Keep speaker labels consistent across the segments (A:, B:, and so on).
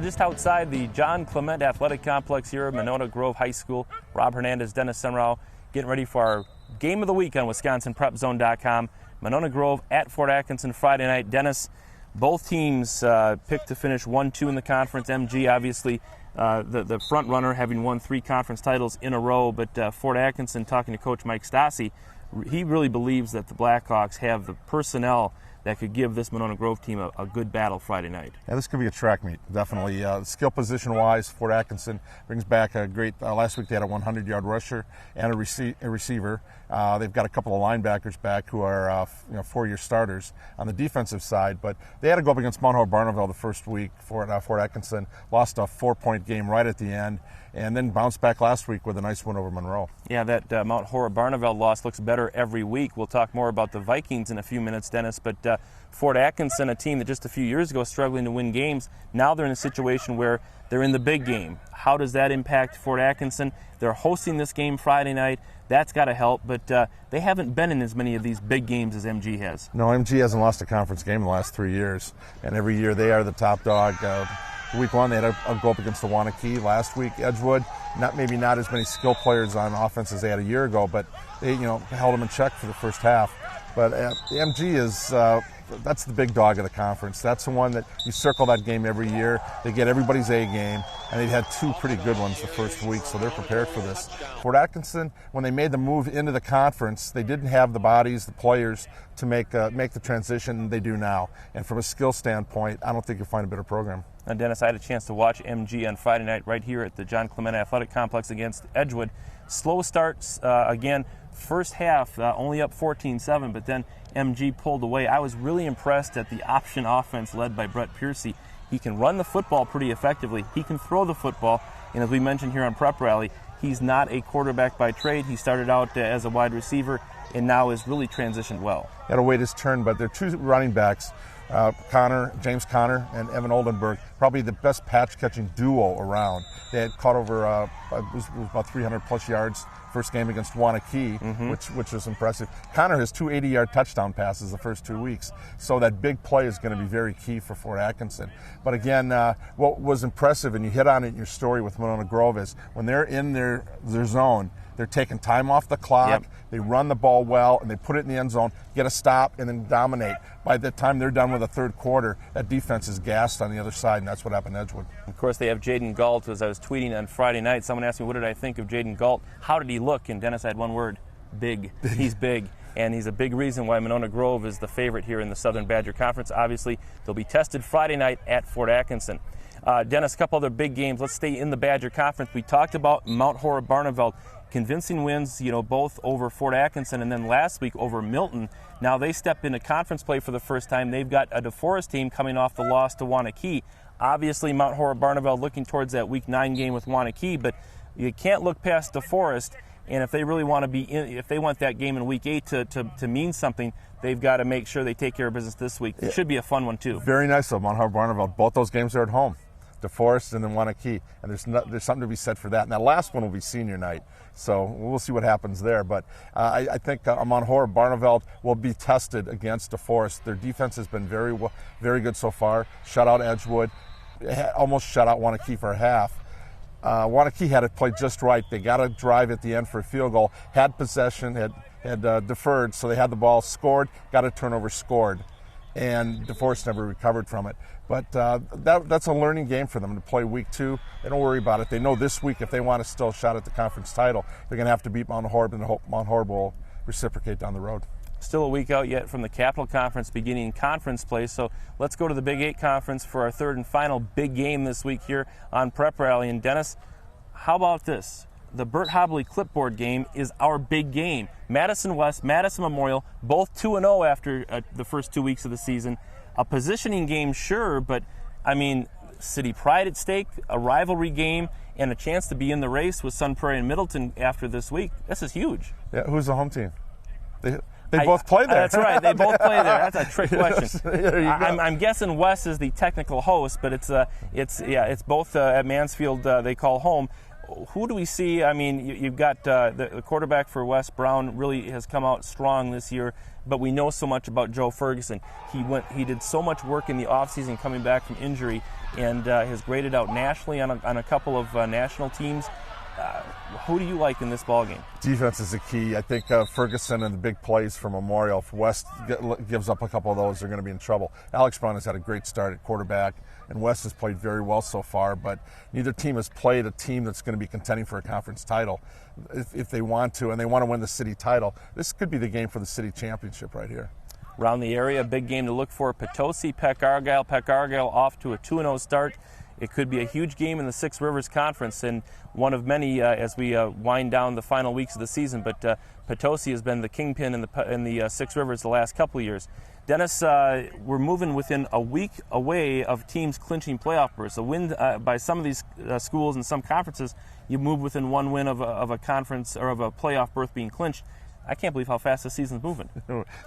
A: we're just outside the John Clement Athletic Complex here at Monona Grove High School. Rob Hernandez, Dennis Semrau, getting ready for our game of the week on wisconsinprepzone.com. Monona Grove at Fort Atkinson Friday night. Dennis, both teams picked to finish 1-2 in the conference. MG, obviously, the front runner, having won 3 conference titles in a row. But Fort Atkinson, talking to Coach Mike Stassi, he really believes that the Blackhawks have the personnel that could give this Monona Grove team a good battle Friday night.
B: Yeah, this could be a track meet, definitely. Skill position-wise, Fort Atkinson brings back a great, last week they had a 100-yard rusher and a receiver. They've got a couple of linebackers back who are 4-year starters on the defensive side, but they had to go up against Mount Horeb-Barneville the first week. Fort Atkinson lost a 4-point game right at the end, and then bounced back last week with a nice win over Monroe.
A: Yeah, that Mount Horeb-Barneville loss looks better every week. We'll talk more about the Vikings in a few minutes, Dennis, but Fort Atkinson, a team that just a few years ago was struggling to win games, now they're in a situation where they're in the big game. How does that impact Fort Atkinson? They're hosting this game Friday night. That's got to help, but they haven't been in as many of these big games as MG has.
B: No, MG hasn't lost a conference game in the last 3 years, and every year they are the top dog. Week 1, they had a go up against the Wanakee. Last week, Edgewood, maybe not as many skill players on offense as they had a year ago, but they held them in check for the first half. But the MG is that's the big dog of the conference. That's the one that you circle that game every year. They get everybody's A game, and they've had 2 pretty good ones the first week, so they're prepared for this. Fort Atkinson, when they made the move into the conference, they didn't have the bodies, the players to make the transition they do now. And from a skill standpoint, I don't think you'll find a better program.
A: And Dennis, I had a chance to watch MG on Friday night right here at the John Clement Athletic Complex against Edgewood. Slow starts again. First half, only up 14-7, but then MG pulled away. I was really impressed at the option offense led by Brett Piercy. He can run the football pretty effectively. He can throw the football. And as we mentioned here on Prep Rally, he's not a quarterback by trade. He started out as a wide receiver and now has really transitioned well.
B: Had to wait his turn, but they're 2 running backs, James Connor and Evan Oldenburg, probably the best patch-catching duo around. They had caught over it was about 300-plus yards first game against Wanakee, which was impressive. Connor has 2 80-yard touchdown passes the first 2 weeks, so that big play is going to be very key for Fort Atkinson. But again, what was impressive, and you hit on it in your story with Monona Grove, is when they're in their zone, they're taking time off the clock, they run the ball well, and they put it in the end zone, get a stop, and then dominate. By the time they're done with the third quarter, that defense is gassed on the other side, and that's what happened to Edgewood.
A: Of course, they have Jaden Galt. As I was tweeting on Friday night, someone asked me, what did I think of Jaden Galt? How did he look? And Dennis, I had one word, big. He's big, and he's a big reason why Monona Grove is the favorite here in the Southern Badger Conference. Obviously, they'll be tested Friday night at Fort Atkinson. Dennis, a couple other big games. Let's stay in the Badger Conference. We talked about Mount Horeb-Barneville. Convincing wins, both over Fort Atkinson and then last week over Milton. Now they step into conference play for the first time. They've got a DeForest team coming off the loss to Wanakee. Obviously, Mount Horeb-Barneville looking towards that Week 9 game with Wanakee, but you can't look past DeForest. And if they really want to be if they want that game in Week 8 to mean something, they've got to make sure they take care of business this week. It should be a fun one too.
B: Very nice though, Mount Horeb-Barneville. Both those games are at home. DeForest and then Wanakee, and there's something to be said for that. And that last one will be senior night, so we'll see what happens there. But I think Mount Horeb-Barneville will be tested against DeForest. Their defense has been very good so far. Shut out Edgewood, almost shut out Wanakee for a half. Wanakee had it played just right. They got a drive at the end for a field goal, had possession, had deferred, so they had the ball, scored, got a turnover, scored. And DeForest never recovered from it. But that's a learning game for them to play Week 2. They don't worry about it. They know this week if they want to still shot at the conference title, they're going to have to beat Mount Horeb, and hope Mount Horeb will reciprocate down the road.
A: Still a week out yet from the Capital Conference beginning conference play, so let's go to the Big 8 Conference for our third and final big game this week here on Prep Rally. And Dennis, how about this? The Bert Hobley clipboard game is our big game. Madison West, Madison Memorial, both 2-0 after the first 2 weeks of the season. A positioning game, sure, but, city pride at stake, a rivalry game, and a chance to be in the race with Sun Prairie and Middleton after this week. This is huge.
B: Yeah, who's the home team? They both play there.
A: That's right. They both play there. That's a trick question. I'm guessing Wes is the technical host, but it's both at Mansfield. They call home. who do we see? I mean, you've got the quarterback for West, Brown, really has come out strong this year, but we know so much about Joe Ferguson. He did so much work in the offseason coming back from injury, and has graded out nationally on a couple of national teams. Who do you like in this ballgame?
B: Defense is the key. I think Ferguson and the big plays for Memorial. If West gives up a couple of those, they're going to be in trouble. Alex Brown has had a great start at quarterback, and West has played very well so far, but neither team has played a team that's going to be contending for a conference title. If they want to, and they want to win the city title, this could be the game for the city championship right here.
A: Around the area, a big game to look for: Potosi, Peck Argyle. Peck Argyle off to a 2-0 start. It could be a huge game in the Six Rivers Conference, and one of many as we wind down the final weeks of the season. But Potosi has been the kingpin in the Six Rivers the last couple of years. Dennis, we're moving within a week away of teams clinching playoff berths. A win by some of these schools and some conferences, you move within one win of a conference or of a playoff berth being clinched. I can't believe how fast the season's moving.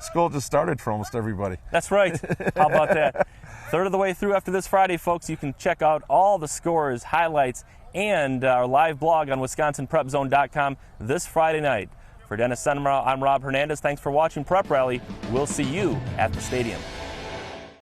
B: School just started for almost everybody.
A: That's right. How about that? Third of the way through after this Friday, folks. You can check out all the scores, highlights, and our live blog on wisconsinprepzone.com this Friday night. For Dennis Sennemar, I'm Rob Hernandez. Thanks for watching Prep Rally. We'll see you at the stadium.